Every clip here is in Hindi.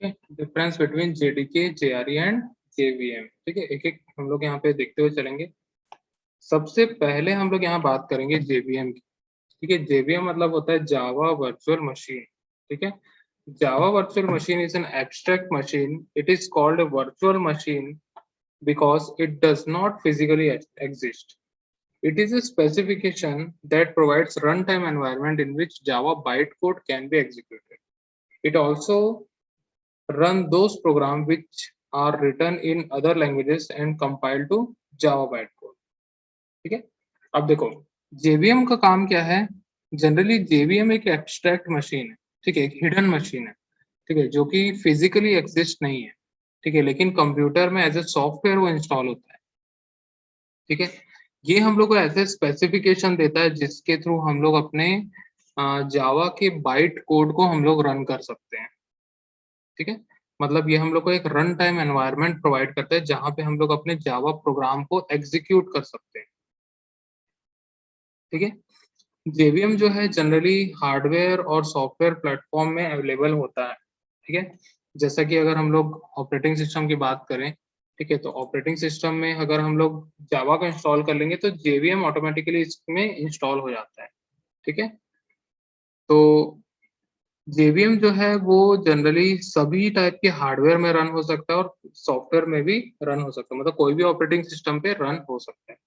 Difference between JDK, JRE and JVM. ठीक है, एक एक हम लोग यहाँ पे देखते हुए चलेंगे। सबसे पहले हम लोग यहाँ बात करेंगे जेवीएम की। ठीक है, जेवीएम मतलब होता है जावा वर्चुअल मशीन। ठीक है, Java virtual machine is an abstract machine. It is called a virtual machine because it does not physically exist. It is a specification that provides runtime environment in which Java bytecode can be executed. It also run those programs which are written in other languages and compiled to Java bytecode. ठीक है, अब देखो जेवीएम का काम क्या है। जनरली जेवीएम एक एब्स्ट्रैक्ट मशीन है। ठीक है, एक हिडन मशीन है। ठीक है, जो कि फिजिकली एग्जिस्ट नहीं है। ठीक है, लेकिन कंप्यूटर में एज ए सॉफ्टवेयर वो इंस्टॉल होता है। ठीक है, ये हम लोग को ऐसे स्पेसिफिकेशन देता है जिसके थ्रू हम लोग अपने जावा के बाइट कोड को हम लोग रन कर सकते हैं। ठीक है, मतलब ये हम लोग को एक रन टाइम एनवायरनमेंट प्रोवाइड करता है जहां पे हम लोग अपने जावा प्रोग्राम को एग्जीक्यूट कर सकते हैं। ठीक है, जेवीएम जो है जनरली हार्डवेयर और सॉफ्टवेयर प्लेटफॉर्म में अवेलेबल होता है। ठीक है, जैसा कि अगर हम लोग ऑपरेटिंग सिस्टम की बात करें, ठीक है, तो ऑपरेटिंग सिस्टम में अगर हम लोग जावा का इंस्टॉल कर लेंगे तो जेवीएम ऑटोमेटिकली इसमें इंस्टॉल हो जाता है। ठीक है, तो जेवीएम जो है वो जनरली सभी टाइप के हार्डवेयर में रन हो सकता है और सॉफ्टवेयर में भी रन हो सकता है, मतलब कोई भी ऑपरेटिंग सिस्टम पे रन हो सकता है।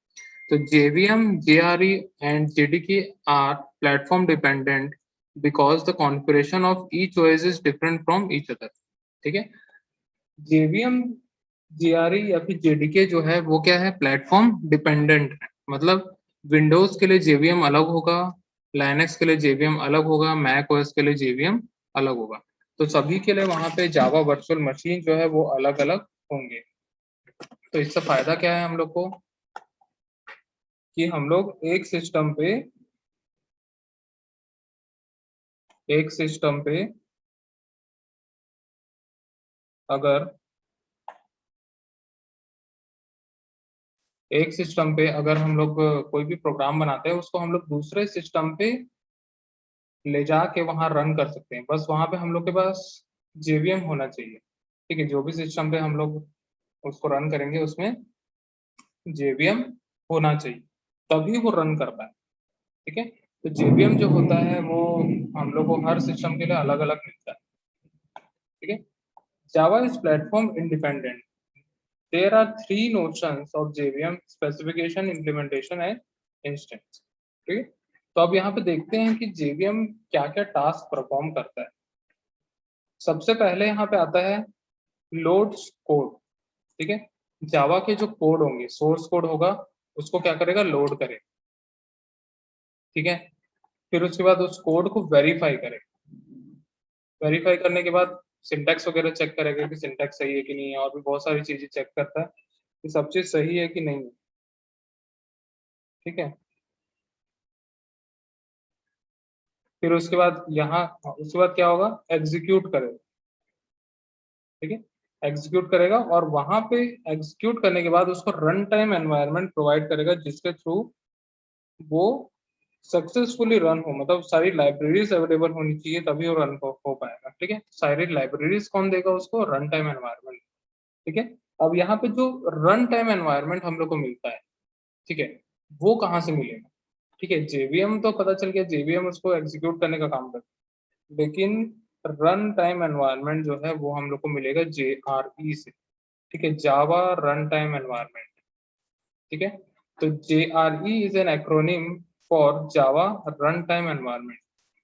तो JVM, JRE and JDK are platform dependent because the configuration of each OS is different from each other. ठीक है, JVM, JRE या फिर JDK जो है वो क्या है, प्लेटफॉर्म डिपेंडेंट है। मतलब विंडोज के लिए JVM अलग होगा, लाइनक्स के लिए JVM अलग होगा, मैक ओएस के लिए JVM अलग होगा। तो सभी के लिए वहां पे जावा वर्चुअल मशीन जो है वो अलग अलग होंगे। तो इससे फायदा क्या है हम लोग को कि हम लोग एक सिस्टम पे अगर हम लोग कोई भी प्रोग्राम बनाते हैं उसको हम लोग दूसरे सिस्टम पे ले जाके वहां रन कर सकते हैं। बस वहां पे हम लोग के पास जेवीएम होना चाहिए। ठीक है, जो भी सिस्टम पे हम लोग उसको रन करेंगे उसमें जेवीएम होना चाहिए, तभी वो रन कर पाए। ठीक है, तो जेवीएम जो होता है वो हम लोग को हर सिस्टम के लिए अलग अलग मिलता है। ठीक है, Java is platform independent. There are three notions of JVM: specification, implementation and instance. ठीक है, तो अब यहाँ पे देखते हैं कि JVM क्या क्या टास्क परफॉर्म करता है। सबसे पहले यहाँ पे आता है लोड कोड। ठीक है, जावा के जो कोड होंगे, सोर्स कोड होगा, उसको क्या करेगा, लोड करेगा। ठीक है, फिर उसके बाद उस कोड को वेरीफाई करेगा। वेरीफाई करने के बाद सिंटैक्स वगैरह चेक करेगा कि सिंटैक्स सही है कि नहीं है, और भी बहुत सारी चीजें चेक करता है कि सब चीज सही है कि नहीं है। ठीक है, फिर उसके बाद क्या होगा, एग्जीक्यूट करेगा। ठीक है, एग्जीक्यूट करेगा और वहां पे एग्जीक्यूट करने के बाद उसको रन टाइम एनवायरनमेंट प्रोवाइड करेगा जिसके थ्रू वो सक्सेसफुली रन हो। मतलब सारी लाइब्रेरीज अवेलेबल होनी चाहिए तभी वो रन हो पाएगा। ठीक है, सारी लाइब्रेरीज कौन देगा उसको, रन टाइम एनवायरनमेंट। ठीक है, अब यहाँ पे जो रन टाइम एनवायरनमेंट हम लोग को मिलता है, ठीक है, वो कहाँ से मिलेगा। ठीक है, जेवीएम तो पता चल गया, जेवीएम उसको एग्जीक्यूट करने का काम करता है, लेकिन रन टाइम एनवायरनमेंट जो है वो हम लोग को मिलेगा JRE से। ठीक है, जावा रन टाइम एनवायरनमेंट। ठीक है, तो JRE is an acronym for Java run time environment.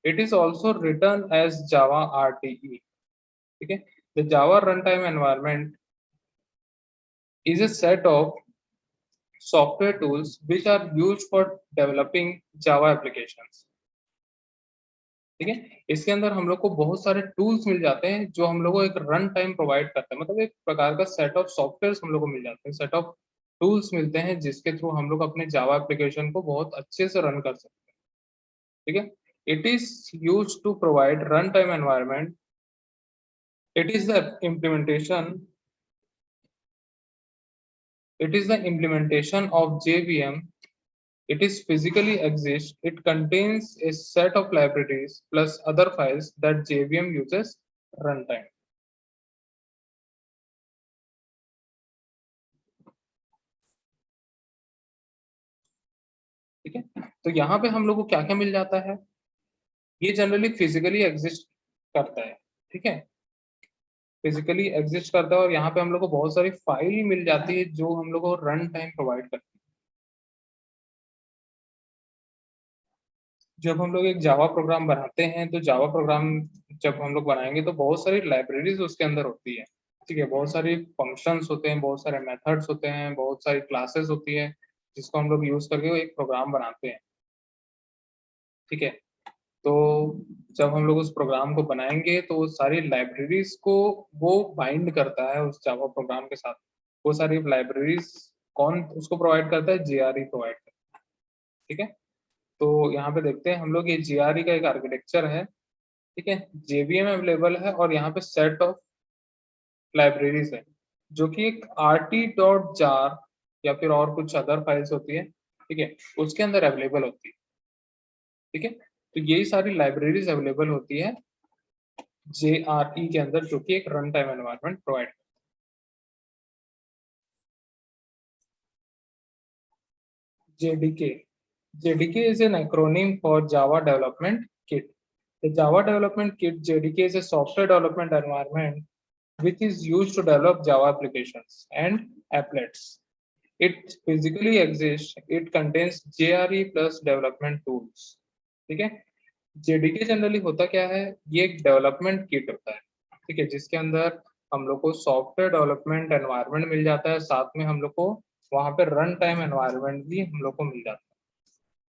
It is also written as Java RTE। ठीक है, the Java run time environment is a set of software tools which are used for developing Java applications। ठीक है, इसके अंदर हम लोग को बहुत सारे टूल्स मिल जाते हैं जो हम लोग को एक रन टाइम प्रोवाइड करते हैं। मतलब एक प्रकार का सेट ऑफ सॉफ्टवेयर हम लोग को मिल जाते हैं, सेट ऑफ टूल्स मिलते हैं जिसके थ्रू हम लोग अपने जावा एप्लीकेशन को बहुत अच्छे से रन कर सकते हैं। ठीक है, it is use to provide run time environment. It is the implementation it is the implementation of JVM. It is physically exists. It contains a set of libraries plus other files that JVM uses runtime. ठीक है। तो यहाँ पे हम लोग को क्या क्या मिल जाता है, ये जनरली फिजिकली एग्जिस्ट करता है, ठीक है, फिजिकली एग्जिस्ट करता है और यहाँ पे हम लोग को बहुत सारी फाइल मिल जाती है जो हम लोग को रन टाइम प्रोवाइड करती है। जब हम लोग एक जावा प्रोग्राम बनाते हैं तो जावा प्रोग्राम जब हम लोग बनाएंगे तो बहुत सारी लाइब्रेरीज उसके अंदर होती है, ठीक है, बहुत सारी फंक्शंस होते हैं, बहुत सारे मेथड्स होते हैं, बहुत सारी क्लासेस होती है जिसको हम लोग यूज करके वो एक प्रोग्राम बनाते हैं, ठीक है। तो जब हम लोग उस प्रोग्राम को बनाएंगे तो वो सारी लाइब्रेरीज को वो बाइंड करता है उस जावा प्रोग्राम के साथ। वो सारी लाइब्रेरीज कौन उसको प्रोवाइड करता है, जेआरई प्रोवाइड करता है, ठीक है। तो यहाँ पे देखते हैं हम लोग, ये जेआरई का एक आर्किटेक्चर है, ठीक है, जेवीएम अवेलेबल है और यहाँ पे सेट ऑफ लाइब्रेरीज है जो कि एक rt.jar या फिर और कुछ अदर फाइल्स होती है, ठीक है, उसके अंदर अवेलेबल होती है, ठीक है। तो यही सारी लाइब्रेरीज अवेलेबल होती है JRE के अंदर जो कि एक run time environment provide. JDK, JDK is an acronym for Java Development Kit. The Java Development Kit, JDK, is a software development environment which is used to develop Java applications and applets. It physically exists. It contains JRE plus development tools. ठीक है। JDK जनरली होता क्या है, ये एक डेवलपमेंट किट होता है, ठीक है, जिसके अंदर हम लोग को सॉफ्टवेयर डेवलपमेंट एनवायरनमेंट मिल जाता है, साथ में हम लोग को वहाँ पे रन टाइम एनवायरनमेंट भी हम लोग को मिल जाता है,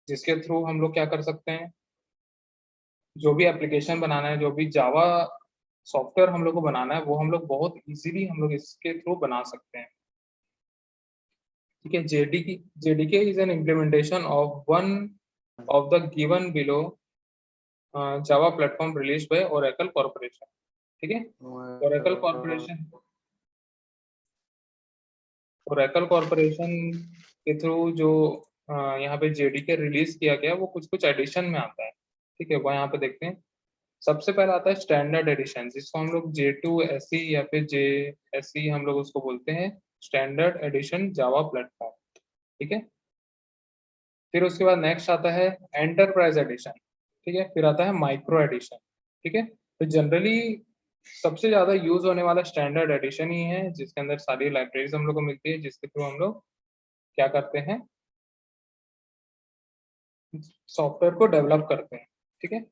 जिसके थ्रू हम लोग क्या कर सकते हैं, जो भी एप्लीकेशन बनाना है, जो भी जावा सॉफ्टवेयर हम लोग को बनाना है, वो हम लोग बहुत इजीली हम लोग इसके थ्रू बना सकते हैं, ठीक है। JDK is an implementation of one of the given below Java platform released by Oracle Corporation, ठीक है। Oracle Corporation के थ्रू जो यहाँ पे JDK रिलीज किया गया वो कुछ कुछ एडिशन में आता है, ठीक है, वो यहाँ पे देखते हैं। सबसे पहला आता है स्टैंडर्ड एडिशन, जिसको हम लोग J2SE या फिर JSE हम लोग उसको बोलते हैं, स्टैंडर्ड एडिशन जावा प्लेटफॉर्म, ठीक है। फिर उसके बाद नेक्स्ट आता है एंटरप्राइज एडिशन, ठीक है, फिर आता है माइक्रो एडिशन, ठीक है। तो जनरली सबसे ज्यादा यूज होने वाला स्टैंडर्ड एडिशन ही है, जिसके अंदर सारी लाइब्रेरीज हम लोग को मिलती है, जिसके थ्रू हम लोग क्या करते हैं, सॉफ्टवेयर को डेवलप करते हैं, ठीक है।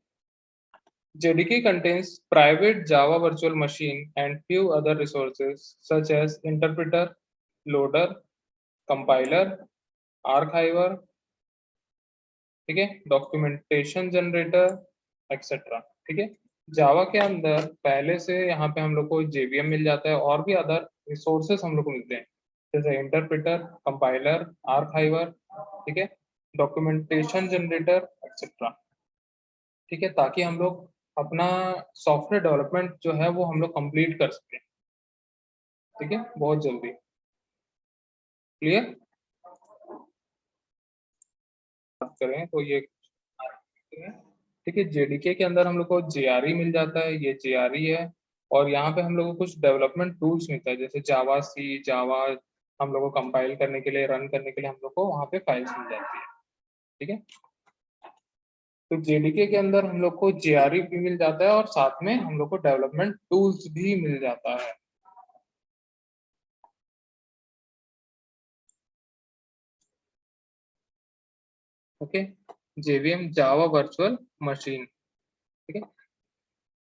JDK contains private Java virtual machine and few other resources such as interpreter, loader, compiler, archiver, ठीक है, डॉक्यूमेंटेशन जनरेटर एक्सेट्रा, ठीक है। जावा के अंदर पहले से यहाँ पे हम लोग को JVM मिल जाता है और भी अदर रिसोर्सेस हम लोग को मिलते हैं, जैसे इंटरप्रेटर, कंपाइलर, आर्काइवर, ठीक है, डॉक्यूमेंटेशन जनरेटर एक्सेट्रा, ठीक है, ताकि हम लोग अपना सॉफ्टवेयर डेवलपमेंट जो है वो हम लोग कंप्लीट कर सकें, ठीक है, बहुत जल्दी। क्लियर? बात करें तो ये, ठीक है, JDK के अंदर हम लोग को JRE मिल जाता है, ये JRE है, और यहाँ पे हम लोग को कुछ डेवलपमेंट टूल्स मिलता है, जैसे जावा सी, जावा हम लोग को कंपाइल करने के लिए, रन करने के लिए हम लोग को वहाँ पे फाइल्स मिल जाती है, ठीक है। तो JDK के अंदर हम लोग को JRE भी मिल जाता है और साथ में हम लोग को डेवलपमेंट टूल्स भी मिल जाता है, okay. JVM, Java virtual machine, ठीक है।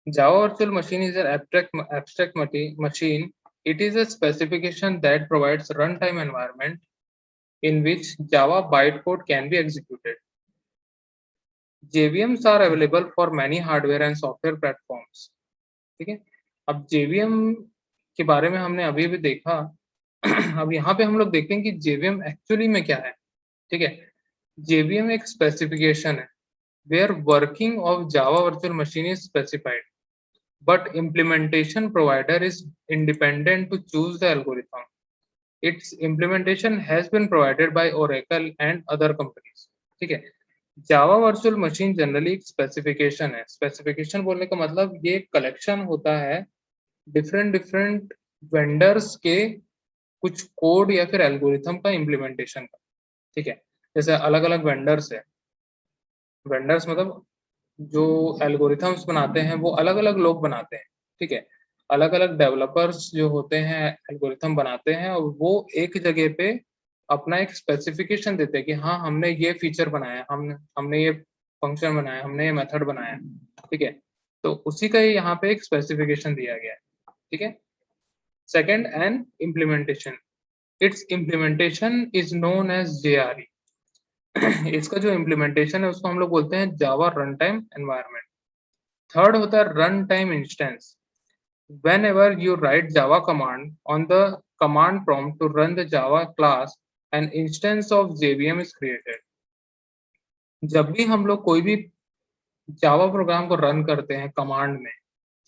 Java Virtual Machine is an abstract machine. It is a specification that provides runtime environment in which Java bytecode can be executed. JVMs are available for many hardware and software platforms. ठीक है। अब JVM के बारे में हमने अभी भी देखा। अब यहाँ पे हम लोग देखते हैं कि JVM एक्चुअली में क्या है, ठीक है। JVM एक स्पेसिफिकेशन है where working of Java Virtual Machine is specified, but implementation provider is independent to choose the algorithm. Its implementation has been provided by Oracle and other companies, ठीक है। जावा वर्चुअल मशीन जनरली एक स्पेसिफिकेशन है, स्पेसिफिकेशन बोलने का मतलब ये कलेक्शन होता है डिफरेंट डिफरेंट वेंडर्स के कुछ कोड या फिर एल्गोरिथम का इम्प्लीमेंटेशन का, ठीक है। जैसे अलग अलग वेंडर्स है, वेंडर्स मतलब जो एल्गोरिथम्स बनाते हैं वो अलग अलग लोग बनाते हैं, ठीक है। अलग अलग डेवलपर्स जो होते हैं एल्गोरिथम बनाते हैं और वो एक जगह पे अपना एक स्पेसिफिकेशन देते हैं कि हाँ हमने ये फीचर बनाया, हमने ये फंक्शन बनाया, हमने ये मेथड बनाया, ठीक है। तो उसी का ही यहाँ पे एक स्पेसिफिकेशन दिया गया है, ठीक है। Second, an implementation, its implementation is known as JRE। इसका जो इम्प्लीमेंटेशन है उसको हम लोग बोलते हैं जावा रन टाइम एनवायरनमेंट। थर्ड होता है run time instance. Whenever you write Java command on the command prompt to run the Java class, an instance of JVM is created। जब भी हम लोग कोई भी जावा प्रोग्राम को रन करते हैं कमांड में,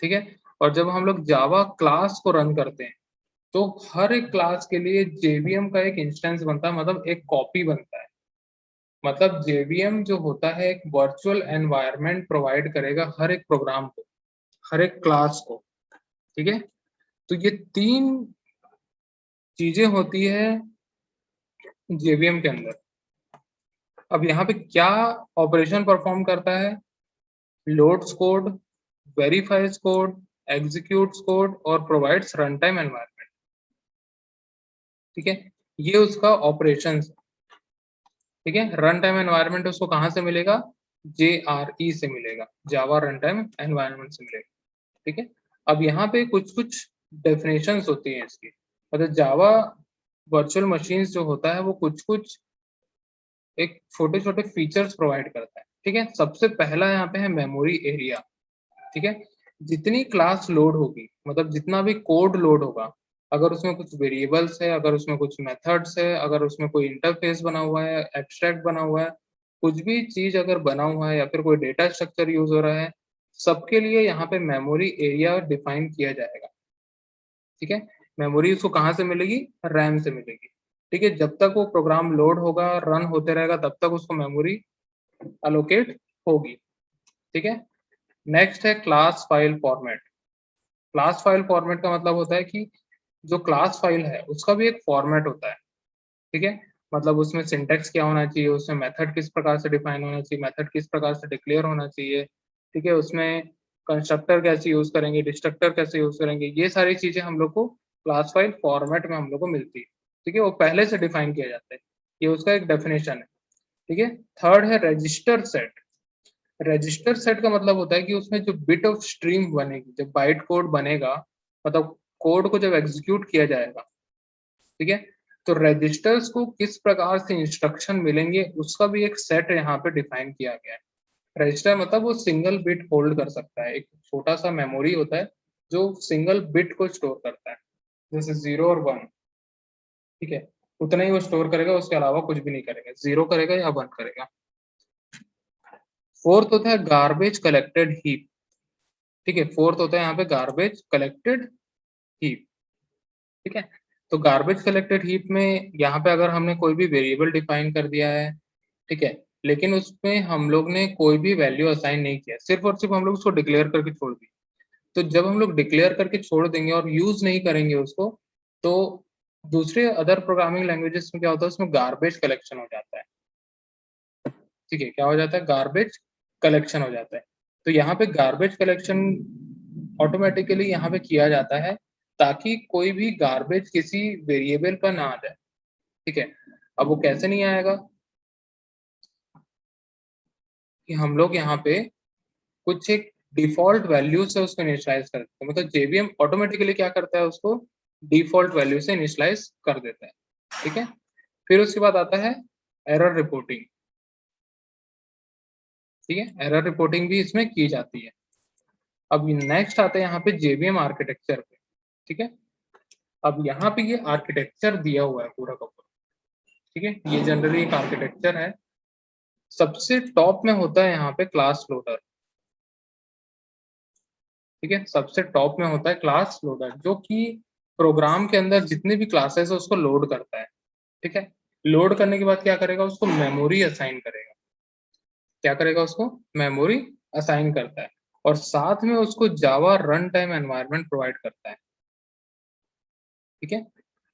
ठीक है, और जब हम लोग जावा क्लास को रन करते हैं तो हर एक क्लास के लिए JVM का एक इंस्टेंस बनता है, मतलब एक कॉपी बनता है। मतलब JVM जो होता है एक वर्चुअल एनवायरनमेंट प्रोवाइड करेगा हर एक प्रोग्राम को, हर एक क्लास को, ठीक है। तो ये तीन चीजें होती है JVM के अंदर। अब यहाँ पे क्या ऑपरेशन परफॉर्म करता है? Loads code, verifies code, executes code और प्रोवाइड्स रन टाइम एनवायरनमेंट, ठीक है। ये उसका ऑपरेशन, ठीक है। रन टाइम एनवायरनमेंट उसको कहाँ से मिलेगा? JRE से मिलेगा, जावा रन टाइम एनवायरनमेंट से मिलेगा, ठीक है। अब यहाँ पे कुछ कुछ डेफिनेशंस होती हैं इसकी, मतलब जावा वर्चुअल मशीन्स जो होता है वो कुछ कुछ एक छोटे छोटे फीचर्स प्रोवाइड करता है, ठीक है। सबसे पहला यहाँ पे है मेमोरी एरिया, ठीक है। जितनी क्लास लोड होगी, मतलब जितना भी कोड लोड होगा, अगर उसमें कुछ वेरिएबल्स है, अगर उसमें कुछ मेथड्स है, अगर उसमें कोई इंटरफेस बना हुआ है, एब्स्ट्रैक्ट बना हुआ है, कुछ भी चीज अगर बना हुआ है या फिर कोई डेटा स्ट्रक्चर यूज हो रहा है, सबके लिए यहाँ पे मेमोरी एरिया डिफाइन किया जाएगा, ठीक है। मेमोरी उसको कहाँ से मिलेगी? रैम से मिलेगी, ठीक है। जब तक वो प्रोग्राम लोड होगा, रन होते रहेगा, तब तक उसको मेमोरी अलोकेट होगी, ठीक है। नेक्स्ट है class file format. Class file format का मतलब होता है कि जो क्लास फाइल है उसका भी एक फॉर्मेट होता है, ठीक है। मतलब उसमें सिंटेक्स क्या होना चाहिए, उसमें मेथड किस प्रकार से डिफाइन होना चाहिए, मेथड किस प्रकार से डिक्लेयर होना चाहिए, ठीक है। उसमें कंस्ट्रक्टर कैसे यूज करेंगे, डिस्ट्रक्टर कैसे यूज करेंगे, ये सारी चीजें हम लोग को क्लास फाइल फॉर्मेट में हम लोग को मिलती है, ठीक है। वो पहले से डिफाइन किया जाता है, ये उसका एक डेफिनेशन है, ठीक है। थर्ड है रजिस्टर सेट। रजिस्टर सेट का मतलब होता है कि उसमें जो बिट ऑफ स्ट्रीम बनेगी, जब बाइट कोड बनेगा, मतलब कोड को जब एग्जीक्यूट किया जाएगा, ठीक है, तो रजिस्टर्स को किस प्रकार से इंस्ट्रक्शन मिलेंगे उसका भी एक सेट यहाँ पे डिफाइन किया गया है। रजिस्टर मतलब वो सिंगल बिट होल्ड कर सकता है, एक छोटा सा मेमोरी होता है जो सिंगल बिट को स्टोर करता है, जैसे 0 और 1, ठीक है। उतना ही वो स्टोर करेगा, उसके अलावा कुछ भी नहीं करेगा, 0 करेगा या 1 करेगा। फोर्थ होता है गार्बेज कलेक्टेड हीप, ठीक है। फोर्थ होता है यहाँ पे गार्बेज कलेक्टेड हीप, ठीक है। तो गार्बेज कलेक्टेड हीप में यहाँ पे अगर हमने कोई भी वेरिएबल डिफाइन कर दिया है, ठीक है, लेकिन उसमें हम लोग ने कोई भी वैल्यू असाइन नहीं किया, सिर्फ और सिर्फ हम लोग उसको डिक्लेयर करके छोड़ दिए, तो जब हम लोग डिक्लेयर करके छोड़ देंगे और यूज नहीं करेंगे उसको, तो दूसरे अदर प्रोग्रामिंग लैंग्वेजेस में क्या होता है, उसमें गार्बेज कलेक्शन हो जाता है, ठीक है। क्या हो जाता है? गार्बेज कलेक्शन हो जाता है। तो यहाँ पे गार्बेज कलेक्शन ऑटोमेटिकली यहाँ पे किया जाता है ताकि कोई भी गार्बेज किसी वेरिएबल पर ना आ जाए, ठीक है। अब वो कैसे नहीं आएगा कि हम लोग यहाँ पे कुछ एक डिफॉल्ट वैल्यू से उसको इनिशियलाइज कर देते हैं, मतलब JVM ऑटोमेटिकली क्या करता है, उसको डिफॉल्ट वैल्यू से इनिशियलाइज कर देता है, ठीक है। फिर उसके बाद आता है एरर रिपोर्टिंग, ठीक है। एरर रिपोर्टिंग भी इसमें की जाती है। अब नेक्स्ट आते हैं यहाँ पे JVM आर्किटेक्चर पे, ठीक है। अब यहाँ पे ये आर्किटेक्चर दिया हुआ है पूरा का पूरा, ठीक है। ये जनरली एक आर्किटेक्चर है। सबसे टॉप में होता है यहाँ पे क्लास लोडर, ठीक है। सबसे टॉप में होता है क्लास लोडर जो कि प्रोग्राम के अंदर जितनी भी क्लासेस है उसको लोड करता है, ठीक है। लोड करने के बाद क्या करेगा, उसको मेमोरी असाइन करेगा, क्या करेगा, उसको मेमोरी असाइन करता है और साथ में उसको जावा रन टाइम एनवायरनमेंट प्रोवाइड करता है, ठीक है।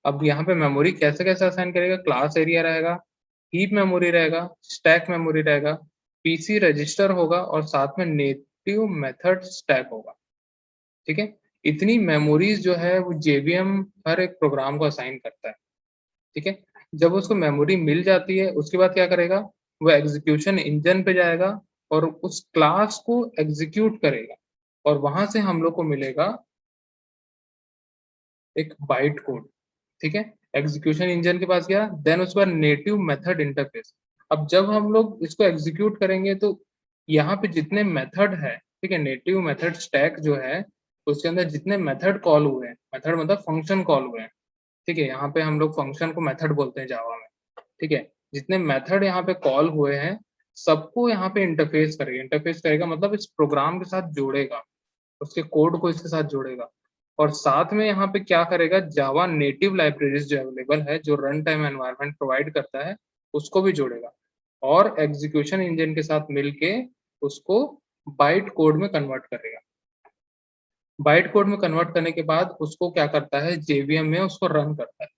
अब यहाँ पे मेमोरी कैसे कैसे असाइन करेगा, क्लास एरिया रहेगा, हीप मेमोरी रहेगा, स्टैक मेमोरी रहेगा, पीसी रजिस्टर होगा और साथ में नेटिव मेथड स्टैक होगा। ठीक है, इतनी मेमोरीज जो है वो जेवीएम हर एक प्रोग्राम को असाइन करता है। ठीक है, जब उसको मेमोरी मिल जाती है उसके बाद क्या करेगा, वो एग्जीक्यूशन इंजन पे जाएगा और उस क्लास को एग्जीक्यूट करेगा और वहां से हम लोग को मिलेगा एक बाइट कोड। ठीक है, एग्जीक्यूशन इंजन के पास गया, देन उसके बाद नेटिव मेथड इंटरफेस। अब जब हम लोग इसको एग्जीक्यूट करेंगे तो यहाँ पे जितने मेथड है, ठीक है, नेटिव मेथड स्टैक जो है उसके अंदर जितने मेथड कॉल हुए हैं, मेथड मतलब फंक्शन कॉल हुए हैं, ठीक है, यहाँ पे हम लोग फंक्शन को मेथड बोलते हैं जावा में। ठीक है, जितने मेथड यहाँ पे कॉल हुए हैं सबको यहाँ पे इंटरफेस करेगा। इंटरफेस करेगा मतलब इस प्रोग्राम के साथ जोड़ेगा, उसके कोड को इसके साथ जोड़ेगा और साथ में यहाँ पे क्या करेगा, जावा नेटिव लाइब्रेरीज जो अवेलेबल है, जो रन टाइम एनवायरनमेंट प्रोवाइड करता है, उसको भी जोड़ेगा और एग्जीक्यूशन इंजन के साथ मिलके उसको बाइट कोड में कन्वर्ट करेगा। बाइट कोड में कन्वर्ट करने के बाद उसको क्या करता है, जेवीएम में उसको रन करता है।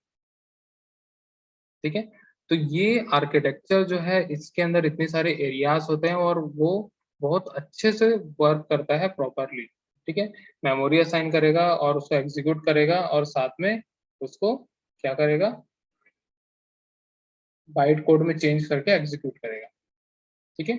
ठीक है, तो ये आर्किटेक्चर जो है इसके अंदर इतने सारे एरियाज होते हैं और वो बहुत अच्छे से वर्क करता है प्रॉपरली। ठीक है, मेमोरी असाइन करेगा और उसको एग्जीक्यूट करेगा और साथ में उसको क्या करेगा, बाइट कोड में चेंज करके एग्जीक्यूट करेगा। ठीक है,